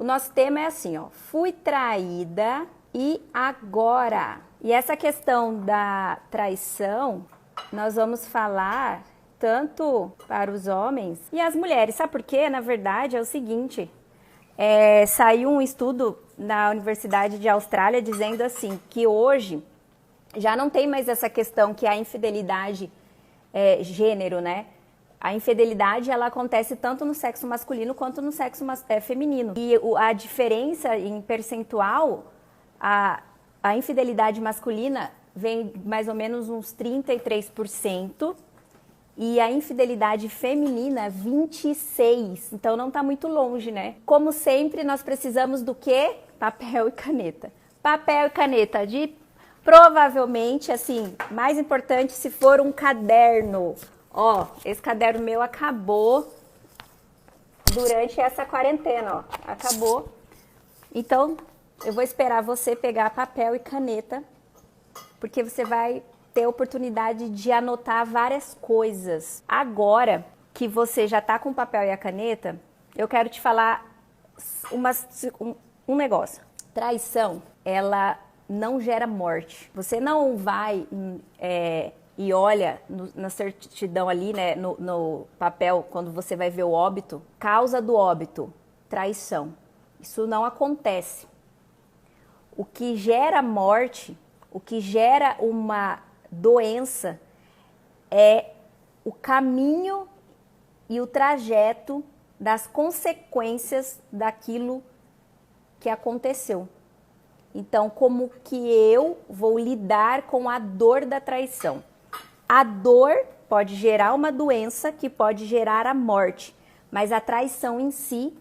O nosso tema é assim, ó, fui traída e agora? E essa questão da traição, nós vamos falar tanto para os homens e as mulheres. Sabe por quê? Na verdade, é o seguinte, saiu um estudo na Universidade de Austrália dizendo assim, que hoje já não tem mais essa questão que a infidelidade é gênero, né? A infidelidade, ela acontece tanto no sexo masculino quanto no sexo feminino. E a diferença em percentual, a infidelidade masculina vem mais ou menos uns 33%, e a infidelidade feminina, 26%. Então não está muito longe, né? Como sempre, nós precisamos do quê? Papel e caneta. Papel e caneta provavelmente, assim, mais importante se for um caderno. Ó, esse caderno meu acabou durante essa quarentena, ó. Acabou. Então, eu vou esperar você pegar papel e caneta, porque você vai ter a oportunidade de anotar várias coisas. Agora que você já tá com o papel e a caneta, eu quero te falar um negócio. Traição, ela não gera morte. Você não vai e olha na certidão ali, né, no papel, quando você vai ver o óbito, causa do óbito, traição. Isso não acontece. O que gera morte, o que gera uma doença é o caminho e o trajeto das consequências daquilo que aconteceu. Então, como que eu vou lidar com a dor da traição? A dor pode gerar uma doença que pode gerar a morte, mas a traição em si,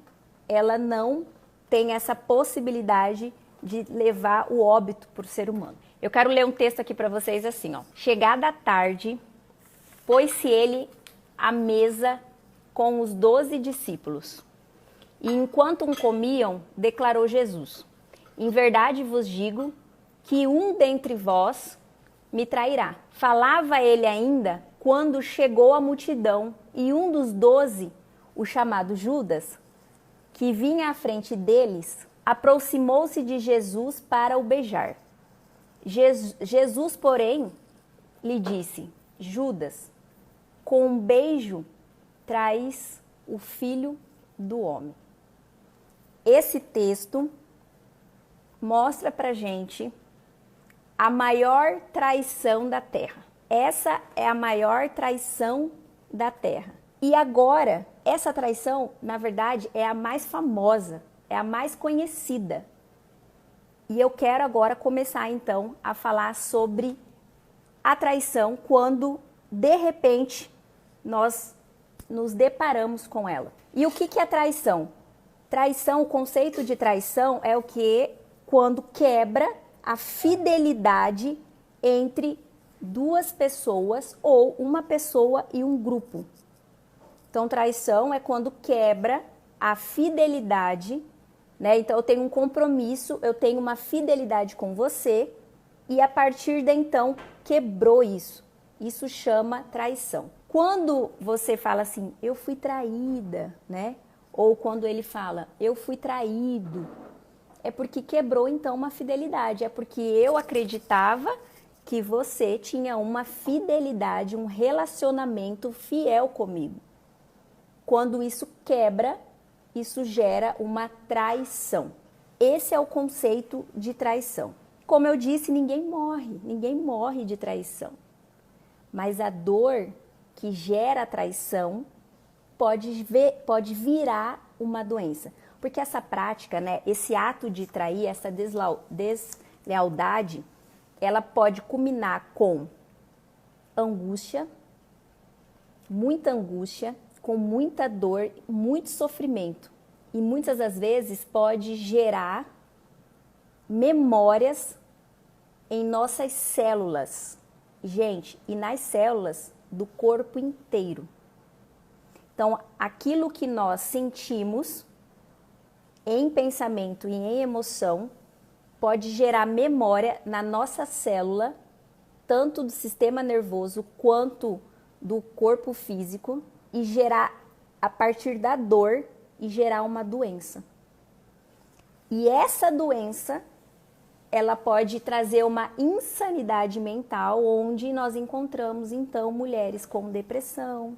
ela não tem essa possibilidade de levar o óbito por ser humano. Eu quero ler um texto aqui para vocês assim, ó. Chegada a tarde, pôs-se ele à mesa com os 12 discípulos. E enquanto comiam, declarou Jesus: em verdade vos digo que um dentre vós me trairá. Falava ele ainda quando chegou a multidão e um dos 12, o chamado Judas, que vinha à frente deles, aproximou-se de Jesus para o beijar. Jesus, porém, lhe disse: Judas, com um beijo traz o Filho do Homem. Esse texto mostra pra gente a maior traição da terra. Essa é a maior traição da terra. E agora, essa traição, na verdade, é a mais famosa, é a mais conhecida. E eu quero agora começar, então, a falar sobre a traição quando, de repente, nós nos deparamos com ela. E o que é traição? Traição, o conceito de traição é o que? Quando quebra a fidelidade entre duas pessoas ou uma pessoa e um grupo. Então, traição é quando quebra a fidelidade, né? Então, eu tenho um compromisso, eu tenho uma fidelidade com você e a partir de então quebrou isso. Isso chama traição. Quando você fala assim, eu fui traída, né? Ou quando ele fala, eu fui traído, é porque quebrou então uma fidelidade, é porque eu acreditava que você tinha uma fidelidade, um relacionamento fiel comigo. Quando isso quebra, isso gera uma traição. Esse é o conceito de traição. Como eu disse, ninguém morre de traição. Mas a dor que gera a traição pode virar uma doença. Porque essa prática, né, esse ato de trair, essa deslealdade, ela pode culminar com angústia, com muita dor, muito sofrimento. E muitas das vezes pode gerar memórias em nossas células. Gente, e nas células do corpo inteiro. Então, aquilo que nós sentimos em pensamento e em emoção pode gerar memória na nossa célula, tanto do sistema nervoso quanto do corpo físico, e gerar, a partir da dor, e gerar uma doença. E essa doença, ela pode trazer uma insanidade mental, onde nós encontramos, então, mulheres com depressão,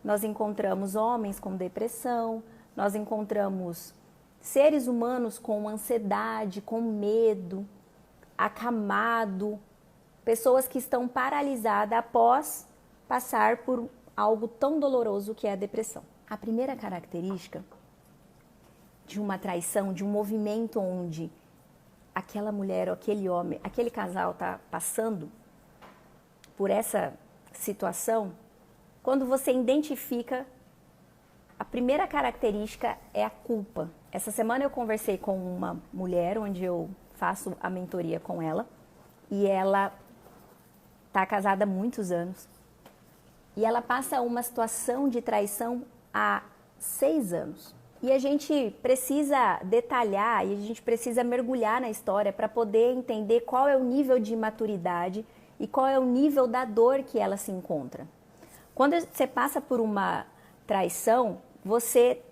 nós encontramos homens com depressão, nós encontramos seres humanos com ansiedade, com medo, acamado, pessoas que estão paralisadas após passar por algo tão doloroso que é a depressão. A primeira característica de uma traição, de um movimento onde aquela mulher ou aquele homem, aquele casal está passando por essa situação, quando você identifica, a primeira característica é a culpa. Essa semana eu conversei com uma mulher, onde eu faço a mentoria com ela, e ela está casada há muitos anos, e ela passa uma situação de traição há 6 anos. E a gente precisa detalhar e a gente precisa mergulhar na história para poder entender qual é o nível de maturidade e qual é o nível da dor que ela se encontra. Quando você passa por uma traição, você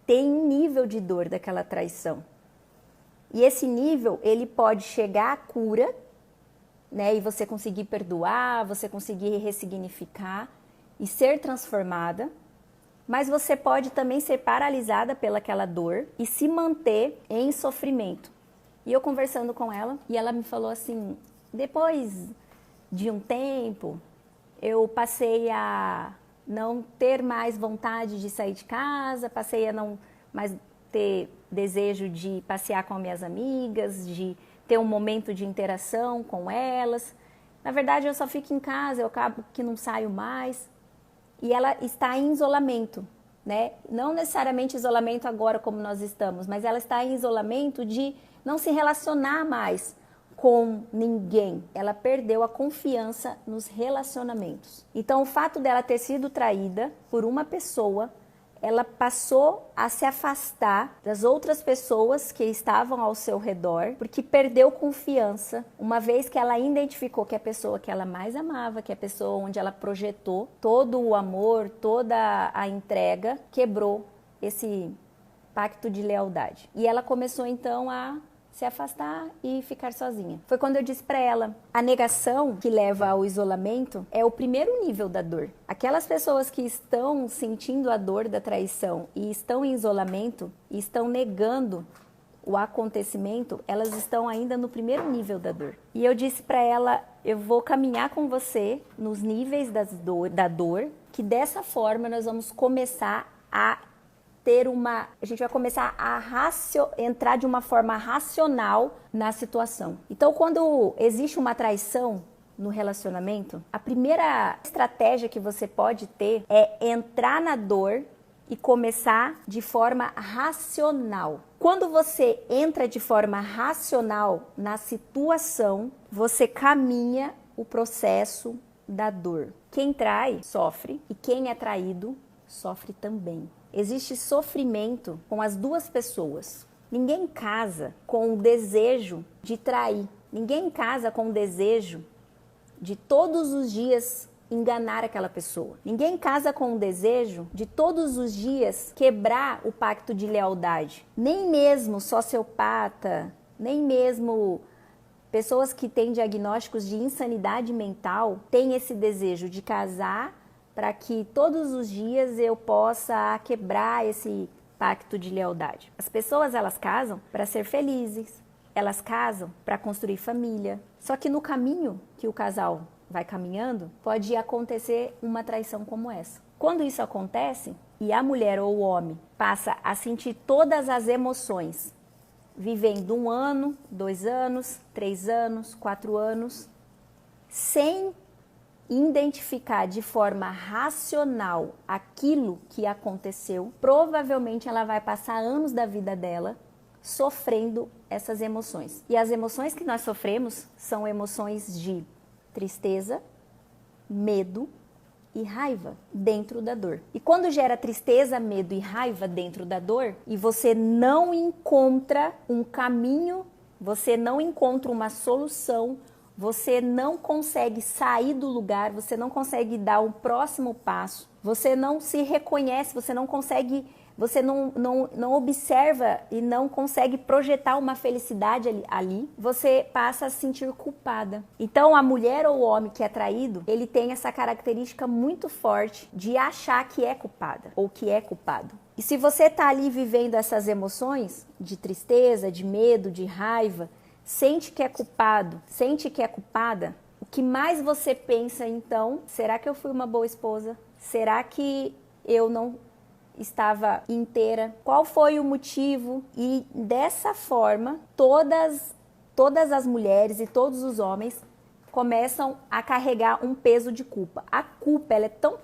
tem um nível de dor daquela traição. E esse nível, ele pode chegar à cura, né, e você conseguir perdoar, você conseguir ressignificar e ser transformada. Mas você pode também ser paralisada pelaquela dor e se manter em sofrimento. E eu conversando com ela, e ela me falou assim, depois de um tempo, eu passei a não ter mais vontade de sair de casa, passei a não mais ter desejo de passear com minhas amigas, de ter um momento de interação com elas. Na verdade, eu só fico em casa, eu acabo que não saio mais. E ela está em isolamento, né? Não necessariamente isolamento agora como nós estamos, mas ela está em isolamento de não se relacionar mais com ninguém. Ela perdeu a confiança nos relacionamentos. Então, o fato dela ter sido traída por uma pessoa, ela passou a se afastar das outras pessoas que estavam ao seu redor, porque perdeu confiança, uma vez que ela identificou que a pessoa que ela mais amava, que a pessoa onde ela projetou todo o amor, toda a entrega, quebrou esse pacto de lealdade. E ela começou então a se afastar e ficar sozinha. Foi quando eu disse para ela, a negação que leva ao isolamento é o primeiro nível da dor. Aquelas pessoas que estão sentindo a dor da traição e estão em isolamento e estão negando o acontecimento, elas estão ainda no primeiro nível da dor. E eu disse para ela, eu vou caminhar com você nos níveis da dor, que dessa forma nós vamos começar a gente vai começar a entrar de uma forma racional na situação. Então, quando existe uma traição no relacionamento, a primeira estratégia que você pode ter é entrar na dor e começar de forma racional. Quando você entra de forma racional na situação, você caminha o processo da dor. Quem trai, sofre, e quem é traído, sofre também. Existe sofrimento com as duas pessoas. Ninguém casa com o desejo de trair. Ninguém casa com o desejo de todos os dias enganar aquela pessoa. Ninguém casa com o desejo de todos os dias quebrar o pacto de lealdade. Nem mesmo sociopata, nem mesmo pessoas que têm diagnósticos de insanidade mental têm esse desejo de casar para que todos os dias eu possa quebrar esse pacto de lealdade. As pessoas, elas casam para ser felizes, elas casam para construir família. Só que no caminho que o casal vai caminhando, pode acontecer uma traição como essa. Quando isso acontece, e a mulher ou o homem passa a sentir todas as emoções, vivendo 1 ano, 2 anos, 3 anos, 4 anos, sem identificar de forma racional aquilo que aconteceu, provavelmente ela vai passar anos da vida dela sofrendo essas emoções. E as emoções que nós sofremos são emoções de tristeza, medo e raiva dentro da dor. E quando gera tristeza, medo e raiva dentro da dor, e você não encontra um caminho, você não encontra uma solução, você não consegue sair do lugar, você não consegue dar um próximo passo, você não se reconhece, você não consegue você não observa e não consegue projetar uma felicidade ali, você passa a se sentir culpada. Então, a mulher ou o homem que é traído, ele tem essa característica muito forte de achar que é culpada ou que é culpado. E se você tá ali vivendo essas emoções de tristeza, de medo, de raiva, sente que é culpado, sente que é culpada, o que mais você pensa então, será que eu fui uma boa esposa? Será que eu não estava inteira? Qual foi o motivo? E dessa forma, todas as mulheres e todos os homens começam a carregar um peso de culpa. A culpa, ela é tão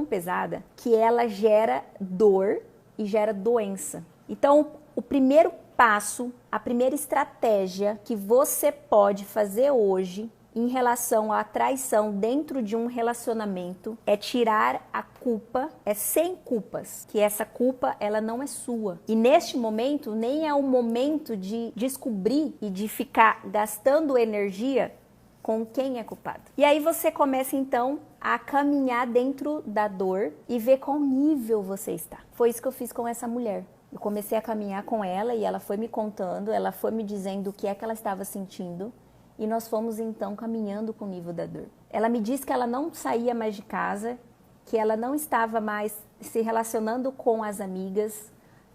pesada, que ela gera dor e gera doença. Então, o primeiro passo, a primeira estratégia que você pode fazer hoje em relação à traição dentro de um relacionamento é tirar a culpa, é sem culpas, que essa culpa ela não é sua. E neste momento nem é o momento de descobrir e de ficar gastando energia com quem é culpado. E aí você começa então a caminhar dentro da dor e ver qual nível você está. Foi isso que eu fiz com essa mulher. Eu comecei a caminhar com ela e ela foi me contando, ela foi me dizendo o que é que ela estava sentindo. E nós fomos então caminhando com o nível da dor. Ela me disse que ela não saía mais de casa, que ela não estava mais se relacionando com as amigas,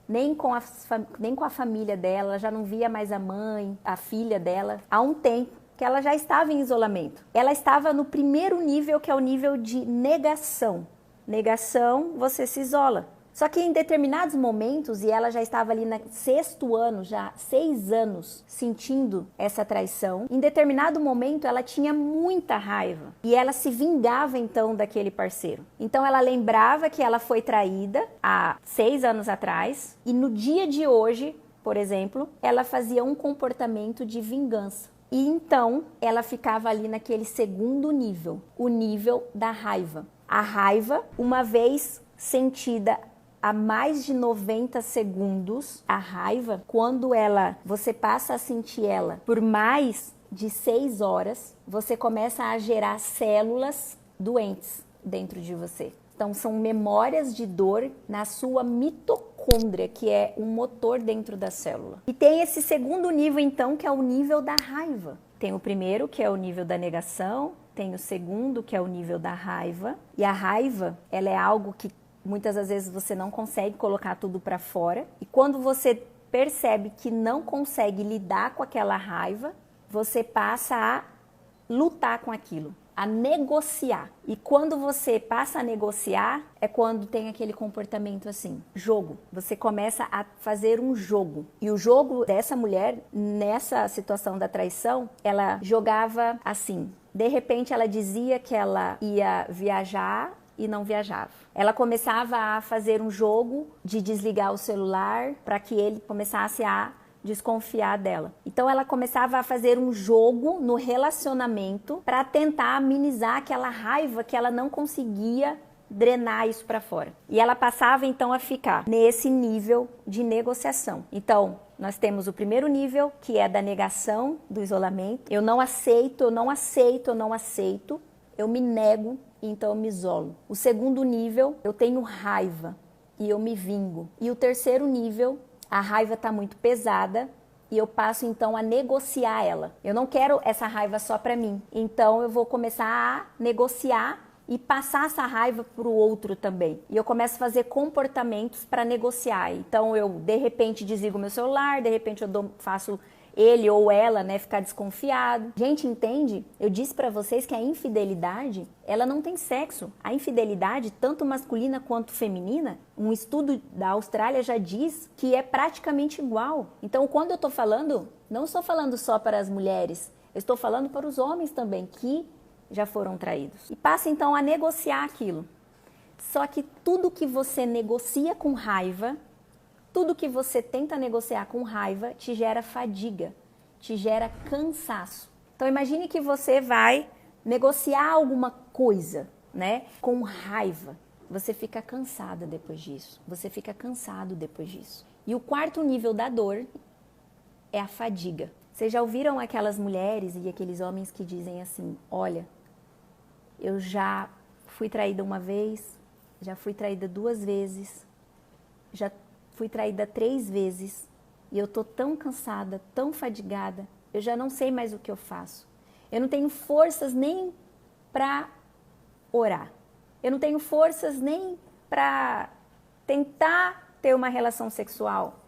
nem com a família dela, ela já não via mais a mãe, a filha dela, há um tempo que ela já estava em isolamento. Ela estava no primeiro nível, que é o nível de negação. Negação, você se isola. Só que em determinados momentos, e ela já estava ali no 6º ano, já 6 anos, sentindo essa traição, em determinado momento ela tinha muita raiva. E ela se vingava então daquele parceiro. Então ela lembrava que ela foi traída há 6 anos atrás, e no dia de hoje, por exemplo, ela fazia um comportamento de vingança. E então ela ficava ali naquele segundo nível, o nível da raiva. A raiva, uma vez sentida a mais de 90 segundos, a raiva, quando você passa a sentir ela por mais de 6 horas, você começa a gerar células doentes dentro de você. Então, são memórias de dor na sua mitocôndria, que é um motor dentro da célula. E tem esse segundo nível, então, que é o nível da raiva. Tem o primeiro, que é o nível da negação, tem o segundo, que é o nível da raiva. E a raiva, ela é algo que muitas das vezes você não consegue colocar tudo para fora. E quando você percebe que não consegue lidar com aquela raiva, você passa a lutar com aquilo, a negociar. E quando você passa a negociar, é quando tem aquele comportamento assim, jogo. Você começa a fazer um jogo. E o jogo dessa mulher, nessa situação da traição, ela jogava assim. De repente ela dizia que ela ia viajar e não viajava. Ela começava a fazer um jogo de desligar o celular para que ele começasse a desconfiar dela. Então ela começava a fazer um jogo no relacionamento para tentar amenizar aquela raiva que ela não conseguia drenar isso para fora. E ela passava então a ficar nesse nível de negociação. Então, nós temos o primeiro nível, que é da negação, do isolamento. Eu não aceito, eu não aceito, eu não aceito. Eu me nego, então eu me isolo. O segundo nível, eu tenho raiva e eu me vingo. E o terceiro nível, a raiva está muito pesada e eu passo então a negociar ela. Eu não quero essa raiva só para mim. Então eu vou começar a negociar e passar essa raiva para o outro também. E eu começo a fazer comportamentos para negociar. Então eu, de repente, desligo meu celular, de repente eu faço ele ou ela, né, ficar desconfiado. Gente, entende? Eu disse para vocês que a infidelidade, ela não tem sexo. A infidelidade, tanto masculina quanto feminina, um estudo da Austrália já diz que é praticamente igual. Então, quando eu estou falando, não estou falando só para as mulheres, eu estou falando para os homens também, que já foram traídos. E passa então a negociar aquilo. Só que tudo que você negocia com raiva, tudo que você tenta negociar com raiva te gera fadiga, te gera cansaço. Então imagine que você vai negociar alguma coisa, né, com raiva. Você fica cansada depois disso, você fica cansado depois disso. E o quarto nível da dor é a fadiga. Vocês já ouviram aquelas mulheres e aqueles homens que dizem assim, olha, eu já fui traída uma vez, já fui traída 2 vezes, já fui traída 3 vezes e eu tô tão cansada, tão fadigada, eu já não sei mais o que eu faço. Eu não tenho forças nem para orar. Eu não tenho forças nem para tentar ter uma relação sexual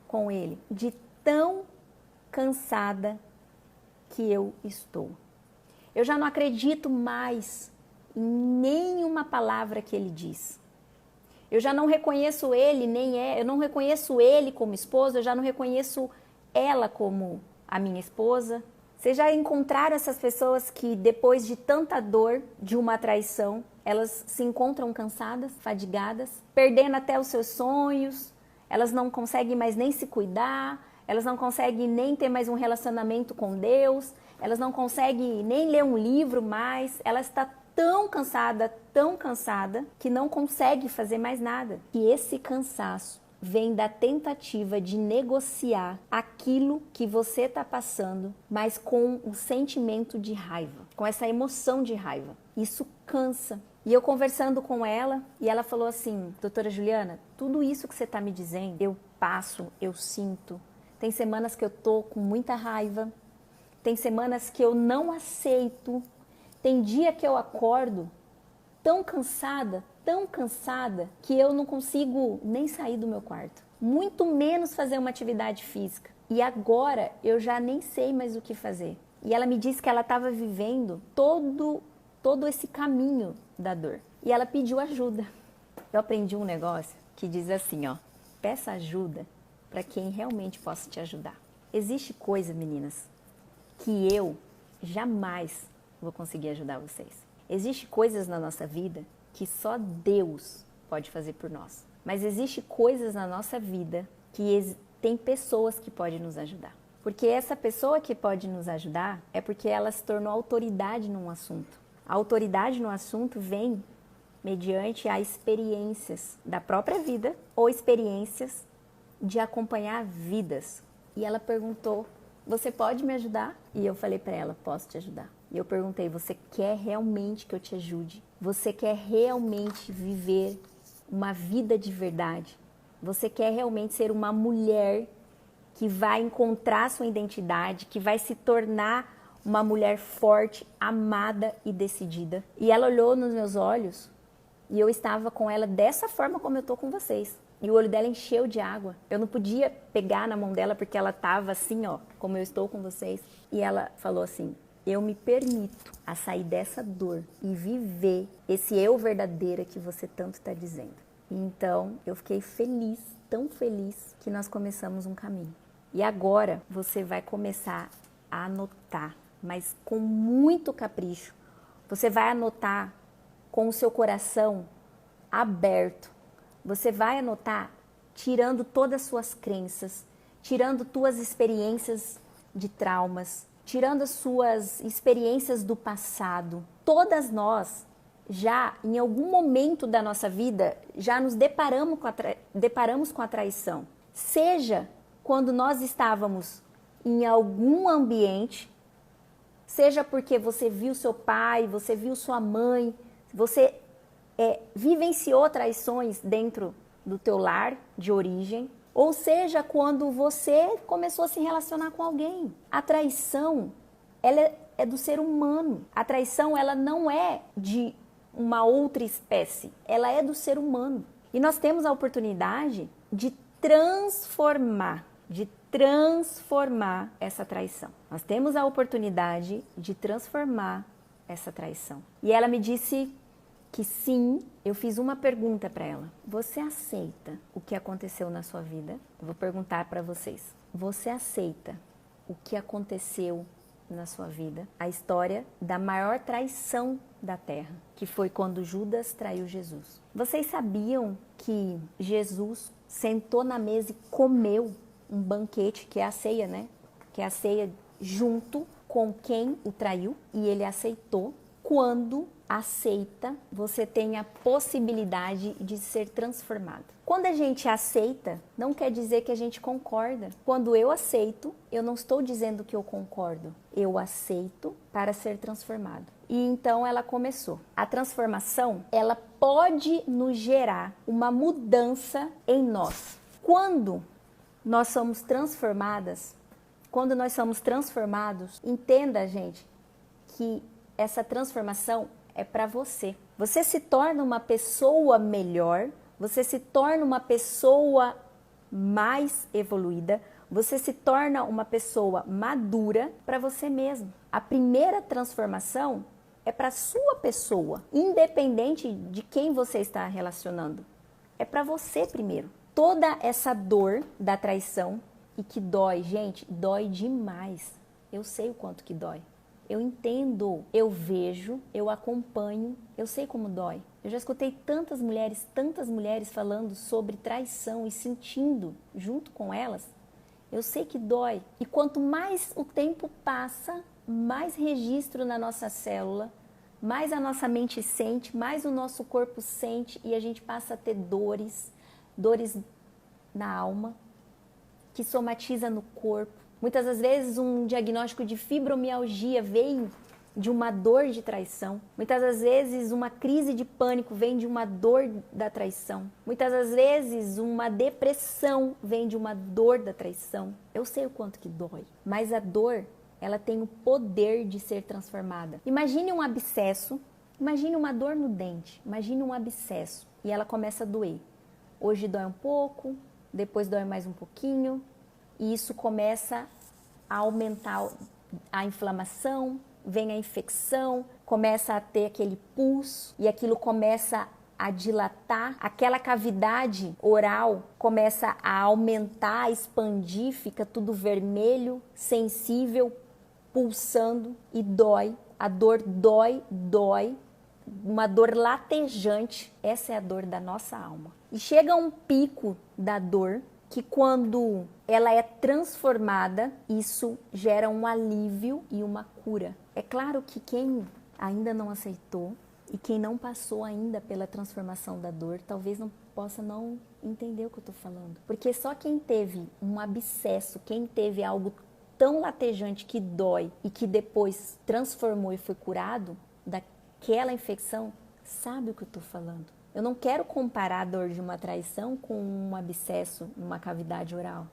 com ele, de tão cansada que eu estou. Eu já não acredito mais em nenhuma palavra que ele diz. Eu já não reconheço ele, eu não reconheço ele como esposa, eu já não reconheço ela como a minha esposa. Vocês já encontraram essas pessoas que depois de tanta dor, de uma traição, elas se encontram cansadas, fadigadas, perdendo até os seus sonhos, elas não conseguem mais nem se cuidar, elas não conseguem nem ter mais um relacionamento com Deus, elas não conseguem nem ler um livro mais, ela está tão cansada, que não consegue fazer mais nada. E esse cansaço vem da tentativa de negociar aquilo que você está passando, mas com o sentimento de raiva, com essa emoção de raiva. Isso cansa. E eu conversando com ela, e ela falou assim: doutora Juliana, tudo isso que você está me dizendo, eu passo, eu sinto. Tem semanas que eu tô com muita raiva, tem semanas que eu não aceito, tem dia que eu acordo tão cansada, que eu não consigo nem sair do meu quarto, muito menos fazer uma atividade física. E agora eu já nem sei mais o que fazer. E ela me disse que ela estava vivendo todo esse caminho da dor. E ela pediu ajuda. Eu aprendi um negócio que diz assim, ó: peça ajuda para quem realmente possa te ajudar. Existe coisa, meninas, que eu jamais vou conseguir ajudar vocês. Existe coisas na nossa vida que só Deus pode fazer por nós. Mas existe coisas na nossa vida que tem pessoas que podem nos ajudar. Porque essa pessoa que pode nos ajudar é porque ela se tornou autoridade num assunto. A autoridade no assunto vem mediante as experiências da própria vida ou experiências de acompanhar vidas. E ela perguntou: você pode me ajudar? E eu falei para ela: posso te ajudar. E eu perguntei: você quer realmente que eu te ajude? Você quer realmente viver uma vida de verdade? Você quer realmente ser uma mulher que vai encontrar sua identidade, que vai se tornar uma mulher forte, amada e decidida? E ela olhou nos meus olhos e eu estava com ela dessa forma como eu tô com vocês. E o olho dela encheu de água. Eu não podia pegar na mão dela porque ela estava assim, ó, como eu estou com vocês. E ela falou assim: eu me permito a sair dessa dor e viver esse eu verdadeira que você tanto está dizendo. Então, eu fiquei feliz, tão feliz, que nós começamos um caminho. E agora você vai começar a anotar, mas com muito capricho. Você vai anotar com o seu coração aberto. Você vai anotar tirando todas as suas crenças, tirando tuas experiências de traumas, tirando as suas experiências do passado. Todas nós já, em algum momento da nossa vida, já nos deparamos com a traição. Seja quando nós estávamos em algum ambiente, seja porque você viu seu pai, você viu sua mãe, você vivenciou traições dentro do teu lar de origem, ou seja, quando você começou a se relacionar com alguém. A traição, ela é do ser humano. A traição, ela não é de uma outra espécie, ela é do ser humano. E nós temos a oportunidade de transformar essa traição. Nós temos a oportunidade de transformar essa traição. E ela me disse que sim. Eu fiz uma pergunta para ela: você aceita o que aconteceu na sua vida? Eu vou perguntar para vocês: você aceita o que aconteceu na sua vida? A história da maior traição da terra, que foi quando Judas traiu Jesus. Vocês sabiam que Jesus sentou na mesa e comeu um banquete, que é a ceia, né? Que é a ceia junto com quem o traiu, e ele aceitou quando aceita, você tem a possibilidade de ser transformado. Quando a gente aceita, não quer dizer que a gente concorda. Quando eu aceito, eu não estou dizendo que eu concordo. Eu aceito para ser transformado. E então ela começou. A transformação, ela pode nos gerar uma mudança em nós. Quando nós somos transformadas, quando nós somos transformados, entenda, gente, que essa transformação é para você. Você se torna uma pessoa melhor, você se torna uma pessoa mais evoluída, você se torna uma pessoa madura para você mesmo. A primeira transformação é para a sua pessoa, independente de quem você está relacionando. É para você primeiro. Toda essa dor da traição e que dói, gente, dói demais. Eu sei o quanto que dói. Eu entendo, eu vejo, eu acompanho, eu sei como dói. Eu já escutei tantas mulheres falando sobre traição e sentindo junto com elas. Eu sei que dói. E quanto mais o tempo passa, mais registro na nossa célula, mais a nossa mente sente, mais o nosso corpo sente e a gente passa a ter dores na alma, que somatiza no corpo. Muitas das vezes um diagnóstico de fibromialgia vem de uma dor de traição. Muitas das vezes uma crise de pânico vem de uma dor da traição. Muitas das vezes uma depressão vem de uma dor da traição. Eu sei o quanto que dói, mas a dor, ela tem o poder de ser transformada. Imagine um abscesso, imagine uma dor no dente, imagine um abscesso e ela começa a doer. Hoje dói um pouco, depois dói mais um pouquinho, e isso começa a aumentar a inflamação, vem a infecção, começa a ter aquele pulso e aquilo começa a dilatar, aquela cavidade oral começa a aumentar, a expandir, fica tudo vermelho, sensível, pulsando e dói. A dor dói, uma dor latejante, essa é a dor da nossa alma. E chega um pico da dor que quando ela é transformada, isso gera um alívio e uma cura. É claro que quem ainda não aceitou e quem não passou ainda pela transformação da dor, talvez não possa não entender o que eu estou falando. Porque só quem teve um abscesso, quem teve algo tão latejante que dói e que depois transformou e foi curado daquela infecção, sabe o que eu estou falando. Eu não quero comparar a dor de uma traição com um abscesso numa cavidade oral.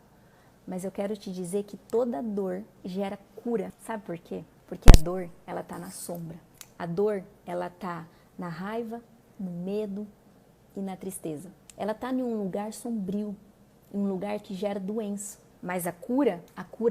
Mas eu quero te dizer que toda dor gera cura. Sabe por quê? Porque a dor, ela tá na sombra. A dor, ela tá na raiva, no medo e na tristeza. Ela tá em um lugar sombrio, em um lugar que gera doença. Mas a cura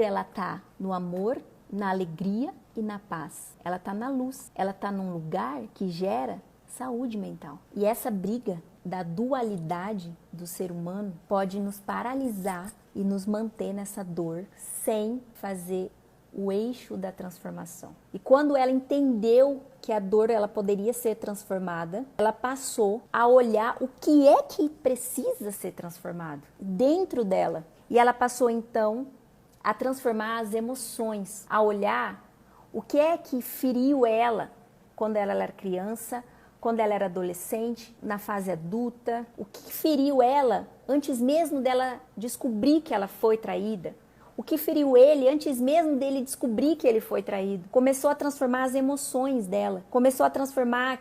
ela tá no amor, na alegria e na paz. Ela tá na luz. Ela tá num lugar que gera saúde mental. E essa briga da dualidade do ser humano pode nos paralisar e nos manter nessa dor sem fazer o eixo da transformação. E quando ela entendeu que a dor ela poderia ser transformada, ela passou a olhar o que é que precisa ser transformado dentro dela. E ela passou então a transformar as emoções, a olhar o que é que feriu ela quando ela era criança, quando ela era adolescente, na fase adulta, o que feriu ela antes mesmo dela descobrir que ela foi traída, o que feriu ele antes mesmo dele descobrir que ele foi traído. Começou a transformar as emoções dela, começou a transformar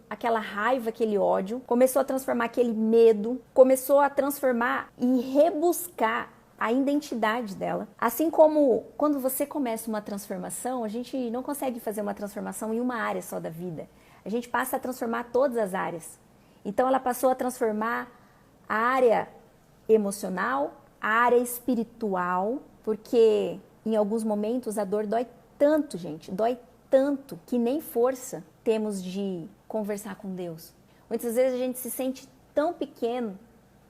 aquela raiva, aquele ódio, começou a transformar aquele medo, começou a transformar e rebuscar a identidade dela. Assim como quando você começa uma transformação, a gente não consegue fazer uma transformação em uma área só da vida. A gente passa a transformar todas as áreas. Então ela passou a transformar a área emocional, a área espiritual, porque em alguns momentos a dor dói tanto, gente, dói tanto que nem força temos de conversar com Deus. Muitas vezes a gente se sente tão pequeno,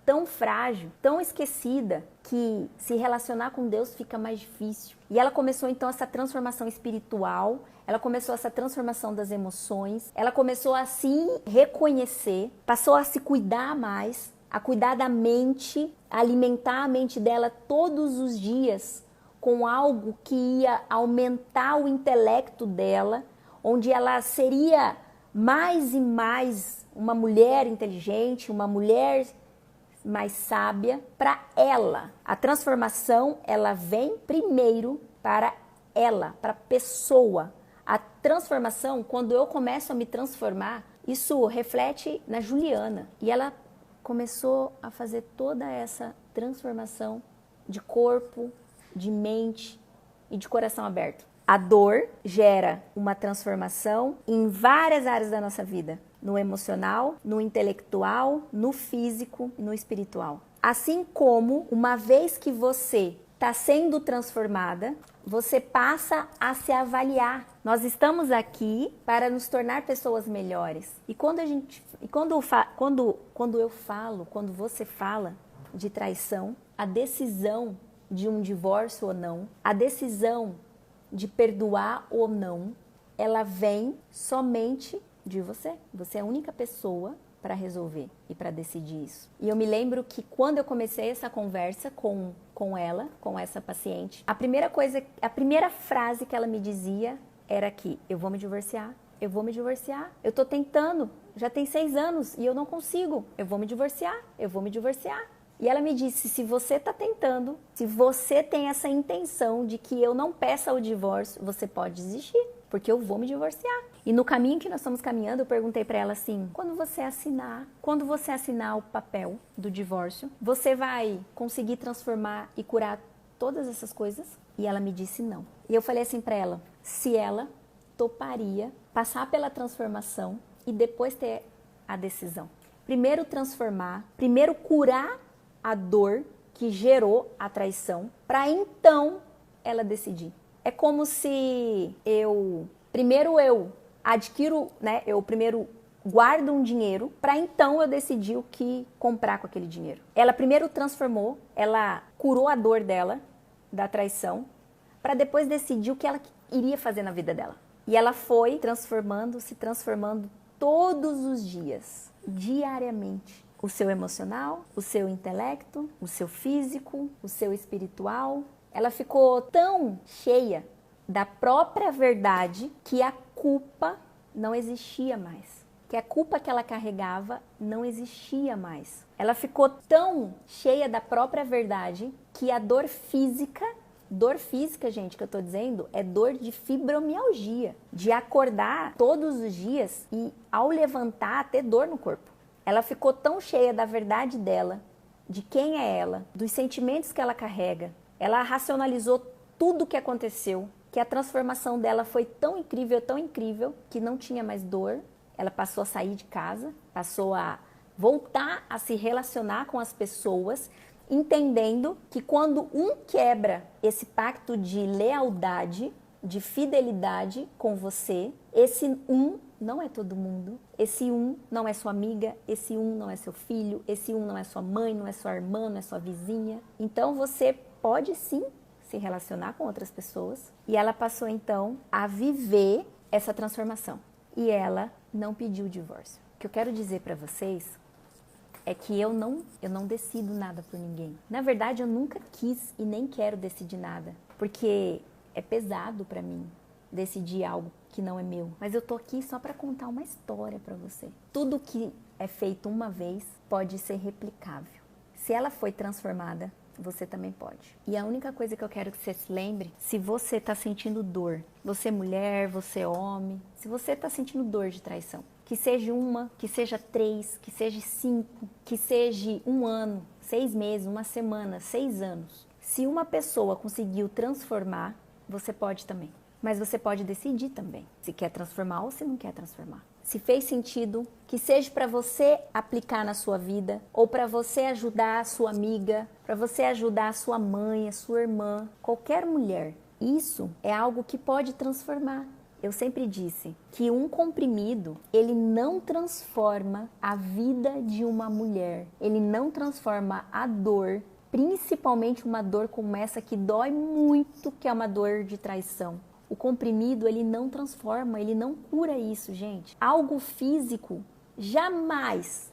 tão frágil, tão esquecida, que se relacionar com Deus fica mais difícil. E ela começou então essa transformação espiritual, ela começou essa transformação das emoções, ela começou a se reconhecer, passou a se cuidar mais, a cuidar da mente, a alimentar a mente dela todos os dias com algo que ia aumentar o intelecto dela, onde ela seria mais e mais uma mulher inteligente, uma mulher mais sábia para ela. A transformação, ela vem primeiro para ela, para a pessoa. A transformação, quando eu começo a me transformar, isso reflete na Juliana. E ela começou a fazer toda essa transformação de corpo, de mente e de coração aberto. A dor gera uma transformação em várias áreas da nossa vida. No emocional, no intelectual, no físico e no espiritual. Assim como, uma vez que você está sendo transformada, você passa a se avaliar. Nós estamos aqui para nos tornar pessoas melhores. E quando você fala de traição, a decisão de um divórcio ou não, a decisão de perdoar ou não, ela vem somente de você. Você é a única pessoa para resolver e para decidir isso. E eu me lembro que quando eu comecei essa conversa com ela, com essa paciente, a primeira frase que ela me dizia era que eu vou me divorciar, eu tô tentando, já tem 6 anos e eu não consigo, eu vou me divorciar. E ela me disse, se você tá tentando, se você tem essa intenção de que eu não peça o divórcio, você pode desistir, porque eu vou me divorciar. E no caminho que nós estamos caminhando, eu perguntei pra ela assim, quando você assinar o papel do divórcio, você vai conseguir transformar e curar todas essas coisas? E ela me disse não. E eu falei assim pra ela, se ela toparia passar pela transformação e depois ter a decisão. Primeiro transformar, primeiro curar a dor que gerou a traição, para então ela decidir. É como se eu primeiro adquiro, né? Eu primeiro guardo um dinheiro para então eu decidir o que comprar com aquele dinheiro. Ela primeiro transformou, ela curou a dor dela, da traição, para depois decidir o que ela iria fazer na vida dela. E ela foi se transformando todos os dias, diariamente. O seu emocional, o seu intelecto, o seu físico, o seu espiritual. Ela ficou tão cheia da própria verdade que a culpa não existia mais. Que a culpa que ela carregava não existia mais. Ela ficou tão cheia da própria verdade que a dor física, gente, que eu tô dizendo, é dor de fibromialgia. De acordar todos os dias e ao levantar ter dor no corpo. Ela ficou tão cheia da verdade dela, de quem é ela, dos sentimentos que ela carrega. Ela racionalizou tudo o que aconteceu, que a transformação dela foi tão incrível, que não tinha mais dor. Ela passou a sair de casa, passou a voltar a se relacionar com as pessoas, entendendo que quando um quebra esse pacto de lealdade, de fidelidade com você, esse um não é todo mundo, esse um não é sua amiga, esse um não é seu filho, esse um não é sua mãe, não é sua irmã, não é sua vizinha. Então você pode sim se relacionar com outras pessoas. E ela passou então a viver essa transformação. E ela não pediu o divórcio. O que eu quero dizer para vocês é que eu não decido nada por ninguém. Na verdade, eu nunca quis e nem quero decidir nada, porque é pesado para mim decidir algo que não é meu. Mas eu tô aqui só para contar uma história para você. Tudo que é feito uma vez pode ser replicável. Se ela foi transformada, você também pode. E a única coisa que eu quero que você se lembre, se você tá sentindo dor, você mulher, você homem, se você tá sentindo dor de traição, que seja 1, que seja 3, que seja 5, que seja 1 ano, 6 meses, 1 semana, 6 anos. Se uma pessoa conseguiu transformar, você pode também. Mas você pode decidir também, se quer transformar ou se não quer transformar. Se fez sentido, que seja para você aplicar na sua vida, ou para você ajudar a sua amiga, para você ajudar a sua mãe, a sua irmã, qualquer mulher. Isso é algo que pode transformar. Eu sempre disse que um comprimido, ele não transforma a vida de uma mulher. Ele não transforma a dor, principalmente uma dor como essa que dói muito, que é uma dor de traição. O comprimido, ele não transforma, ele não cura isso, gente. Algo físico jamais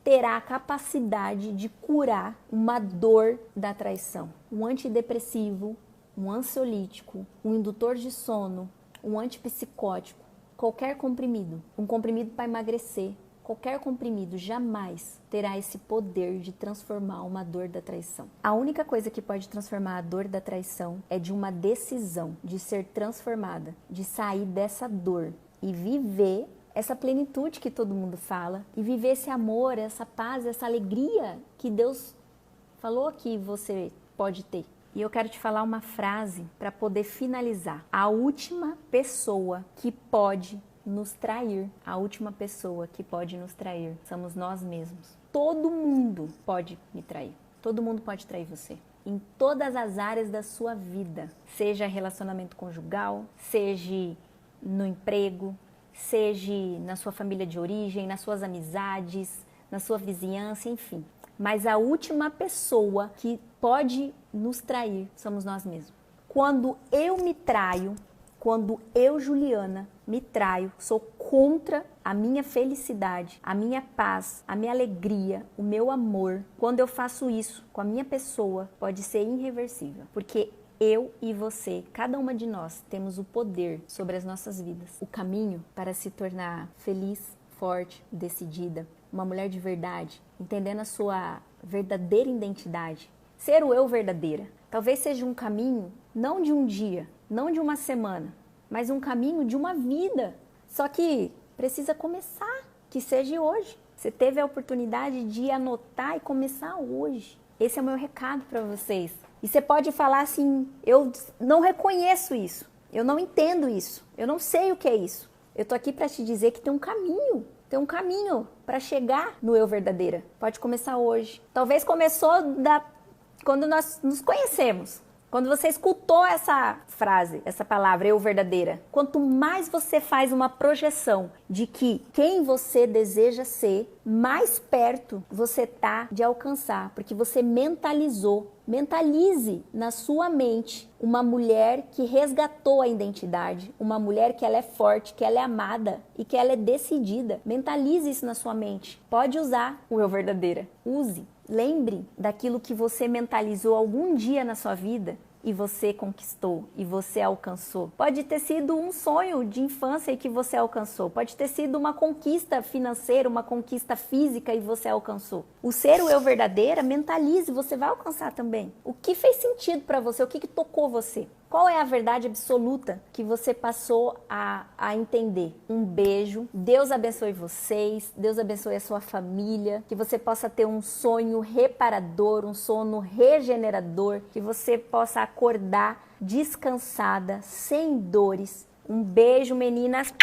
terá a capacidade de curar uma dor da traição. Um antidepressivo, um ansiolítico, um indutor de sono, um antipsicótico, qualquer comprimido, um comprimido para emagrecer, qualquer comprimido jamais terá esse poder de transformar uma dor da traição. A única coisa que pode transformar a dor da traição é de uma decisão de ser transformada, de sair dessa dor e viver essa plenitude que todo mundo fala e viver esse amor, essa paz, essa alegria que Deus falou que você pode ter. E eu quero te falar uma frase para poder finalizar. A última pessoa que pode nos trair, a última pessoa que pode nos trair somos nós mesmos. Todo mundo pode me trair. Todo mundo pode trair você. Em todas as áreas da sua vida. Seja relacionamento conjugal, seja no emprego, seja na sua família de origem, nas suas amizades, na sua vizinhança, enfim. Mas a última pessoa que pode nos trair somos nós mesmos. Quando eu me traio, quando eu, Juliana, me traio, sou contra a minha felicidade, a minha paz, a minha alegria, o meu amor. Quando eu faço isso com a minha pessoa, pode ser irreversível. Porque eu e você, cada uma de nós, temos o poder sobre as nossas vidas. O caminho para se tornar feliz, forte, decidida, uma mulher de verdade, entendendo a sua verdadeira identidade, ser o eu verdadeira. Talvez seja um caminho, não de um dia, não de uma semana, mas um caminho de uma vida. Só que precisa começar, que seja hoje. Você teve a oportunidade de anotar e começar hoje. Esse é o meu recado para vocês. E você pode falar assim, eu não reconheço isso, eu não entendo isso, eu não sei o que é isso. Eu tô aqui para te dizer que tem um caminho para chegar no eu verdadeira. Pode começar hoje. Talvez começou quando nós nos conhecemos. Quando você escutou essa frase, essa palavra, eu verdadeira, quanto mais você faz uma projeção de que quem você deseja ser, mais perto você tá de alcançar, porque você mentalizou. Mentalize na sua mente uma mulher que resgatou a identidade, uma mulher que ela é forte, que ela é amada e que ela é decidida. Mentalize isso na sua mente. Pode usar o eu verdadeira. Use. Lembre daquilo que você mentalizou algum dia na sua vida e você conquistou, e você alcançou. Pode ter sido um sonho de infância e que você alcançou. Pode ter sido uma conquista financeira, uma conquista física e você alcançou. O ser o eu verdadeira, mentalize, você vai alcançar também. O que fez sentido para você? O que tocou você? Qual é a verdade absoluta que você passou a entender? Um beijo. Deus abençoe vocês. Deus abençoe a sua família. Que você possa ter um sonho reparador, um sono regenerador. Que você possa acordar descansada, sem dores. Um beijo, meninas.